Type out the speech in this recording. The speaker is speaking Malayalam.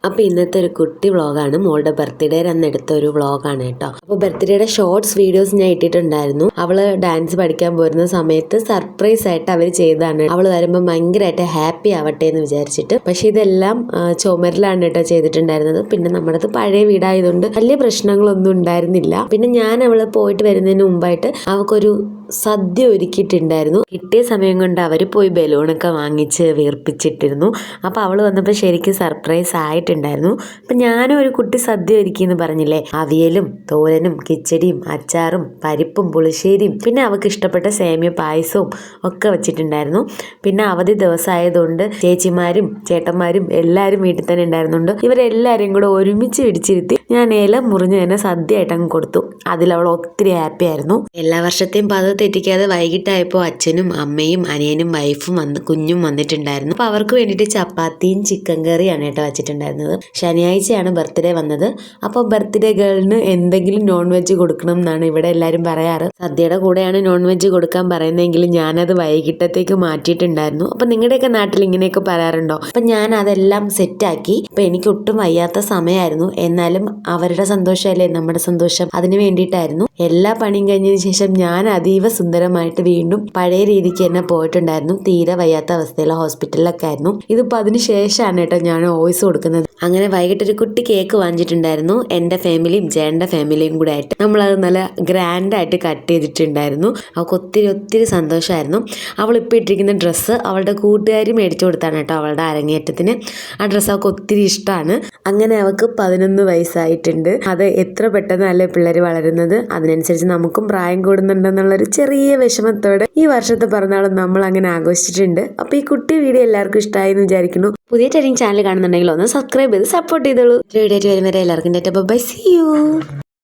അപ്പോൾ ഇന്നത്തെ ഒരു കുട്ടി വ്ളോഗാണ്, മോളുടെ ബർത്ത്ഡേ അന്ന് എടുത്ത ഒരു വ്ളോഗാണ് കേട്ടോ. അപ്പോൾ ബർത്ത്ഡേയുടെ ഷോർട്സ് വീഡിയോസ് ഞാൻ ഇട്ടിട്ടുണ്ടായിരുന്നു. അവള് ഡാൻസ് പഠിക്കാൻ പോരുന്ന സമയത്ത് സർപ്രൈസ് ആയിട്ട് അവർ ചെയ്തതാണ്. അവള് വരുമ്പോൾ ഭയങ്കരമായിട്ട് ഹാപ്പി ആവട്ടെ എന്ന് വിചാരിച്ചിട്ട്. പക്ഷെ ഇതെല്ലാം ചുമരിലാണ് കേട്ടോ ചെയ്തിട്ടുണ്ടായിരുന്നത്. പിന്നെ നമ്മുടേത് പഴയ വീടായതുകൊണ്ട് വലിയ പ്രശ്നങ്ങളൊന്നും ഉണ്ടായിരുന്നില്ല. പിന്നെ ഞാൻ അവള് പോയിട്ട് വരുന്നതിന് മുമ്പായിട്ട് അവൾക്കൊരു സദ്യ ഒരുക്കിയിട്ടുണ്ടായിരുന്നു. കിട്ടിയ സമയം കൊണ്ട് അവർ പോയി ബലൂണൊക്കെ വാങ്ങിച്ച് വീർപ്പിച്ചിട്ടിരുന്നു. അപ്പോൾ അവൾ വന്നപ്പോൾ ശരിക്കും സർപ്രൈസ് ആയിട്ടുണ്ടായിരുന്നു. അപ്പം ഞാനും ഒരു കുട്ടി സദ്യ ഒരുക്കിയെന്ന് പറഞ്ഞില്ലേ, അവിയലും തോരനും കിച്ചടിയും അച്ചാറും പരിപ്പും പുളിശ്ശേരിയും പിന്നെ അവൾക്ക് ഇഷ്ടപ്പെട്ട സേമിയ പായസവും ഒക്കെ വെച്ചിട്ടുണ്ടായിരുന്നു. പിന്നെ അവധി ദിവസമായതുകൊണ്ട് ചേച്ചിമാരും ചേട്ടന്മാരും എല്ലാവരും വീട്ടിൽ തന്നെ ഉണ്ടായിരുന്നുണ്ട്. ഇവരെല്ലാവരും കൂടെ ഒരുമിച്ച് പിടിച്ചിരുത്തി ഞാൻ ഇല മുറിഞ്ഞ് തന്നെ സദ്യ ആയിട്ട് അങ്ങ് കൊടുത്തു. അതിലവൾ ഒത്തിരി ഹാപ്പി ആയിരുന്നു. എല്ലാ വർഷത്തെയും പതിവ് തെറ്റിക്കാതെ വൈകിട്ടായപ്പോൾ അച്ഛനും അമ്മയും അനിയനും വൈഫും കുഞ്ഞും വന്നിട്ടുണ്ടായിരുന്നു. അപ്പോൾ അവർക്ക് വേണ്ടിയിട്ട് ചപ്പാത്തിയും ചിക്കൻ കറിയാണ് കേട്ടോ വെച്ചിട്ടുണ്ടായിരുന്നത്. ശനിയാഴ്ചയാണ് ബർത്ത്ഡേ വന്നത്. അപ്പോൾ ബർത്ത്ഡേ ഗേളിന് എന്തെങ്കിലും നോൺ വെജ് കൊടുക്കണം എന്നാണ് ഇവിടെ എല്ലാവരും പറയാറ്. സദ്യയുടെ കൂടെയാണ് നോൺ വെജ് കൊടുക്കാൻ പറയുന്നതെങ്കിലും ഞാനത് വൈകിട്ടത്തേക്ക് മാറ്റിയിട്ടുണ്ടായിരുന്നു. അപ്പം നിങ്ങളുടെയൊക്കെ നാട്ടിൽ ഇങ്ങനെയൊക്കെ പറയാറുണ്ടോ? അപ്പം ഞാൻ അതെല്ലാം സെറ്റാക്കി. അപ്പം എനിക്ക് ഒട്ടും വയ്യാത്ത സമയമായിരുന്നു. എന്നാലും അവരുടെ സന്തോഷമല്ലേ നമ്മുടെ സന്തോഷം, അതിന് വേണ്ടിയിട്ടായിരുന്നു. എല്ലാ പണിയും കഴിഞ്ഞതിന് ശേഷം ഞാൻ അതീവ സുന്ദരമായിട്ട് വീണ്ടും പഴയ രീതിക്ക് തന്നെ പോയിട്ടുണ്ടായിരുന്നു. തീരെ വയ്യാത്ത അവസ്ഥയിൽ ഹോസ്പിറ്റലിലൊക്കെ ആയിരുന്നു. ഇതിപ്പോൾ അതിന് ശേഷമാണ് കേട്ടോ ഞാൻ വോയിസ് കൊടുക്കുന്നത്. അങ്ങനെ വൈകിട്ടൊരു കുട്ടി കേക്ക് വാങ്ങിച്ചിട്ടുണ്ടായിരുന്നു. എൻ്റെ ഫാമിലിയും ചേട്ടൻ്റെ ഫാമിലിയും കൂടെ ആയിട്ട് നമ്മളത് നല്ല ഗ്രാൻഡായിട്ട് കട്ട് ചെയ്തിട്ടുണ്ടായിരുന്നു. അവൾക്ക് ഒത്തിരി ഒത്തിരി സന്തോഷമായിരുന്നു. അവളിപ്പോൾ ഇട്ടിരിക്കുന്ന ഡ്രസ്സ് അവളുടെ കൂട്ടുകാരി മേടിച്ചു കൊടുത്താണ് കേട്ടോ അവളുടെ അരങ്ങേറ്റത്തിന്. ആ ഡ്രസ്സ് അവൾക്ക് ഒത്തിരി ഇഷ്ടമാണ്. അങ്ങനെ അവൾക്ക് 11 വയസ്സായിട്ടുണ്ട്. അത് എത്ര പെട്ടെന്നല്ലേ പിള്ളേർ വളരുന്നത്, അതിനനുസരിച്ച് നമുക്കും പ്രായം കൂടുന്നുണ്ടെന്നുള്ളൊരു ചെറിയ വിഷമത്തോടെ ഈ വർഷത്തെ പിറന്നാളും നമ്മൾ അങ്ങനെ ആഘോഷിച്ചിട്ടുണ്ട്. അപ്പോൾ ഈ കുട്ടി വീഡിയോ എല്ലാവർക്കും ഇഷ്ടമായി എന്ന് വിചാരിക്കുന്നു. പുതിയ ട്രെയിനിങ് ചാനൽ കാണുന്നുണ്ടെങ്കിൽ ഒന്ന് സബ്സ്ക്രൈബ് ചെയ്ത് സപ്പോർട്ട് ചെയ്തോളൂ. വീഡിയോ ആയിട്ട് വരുന്നവരെ എല്ലാവർക്കും ബൈ, സീ യു.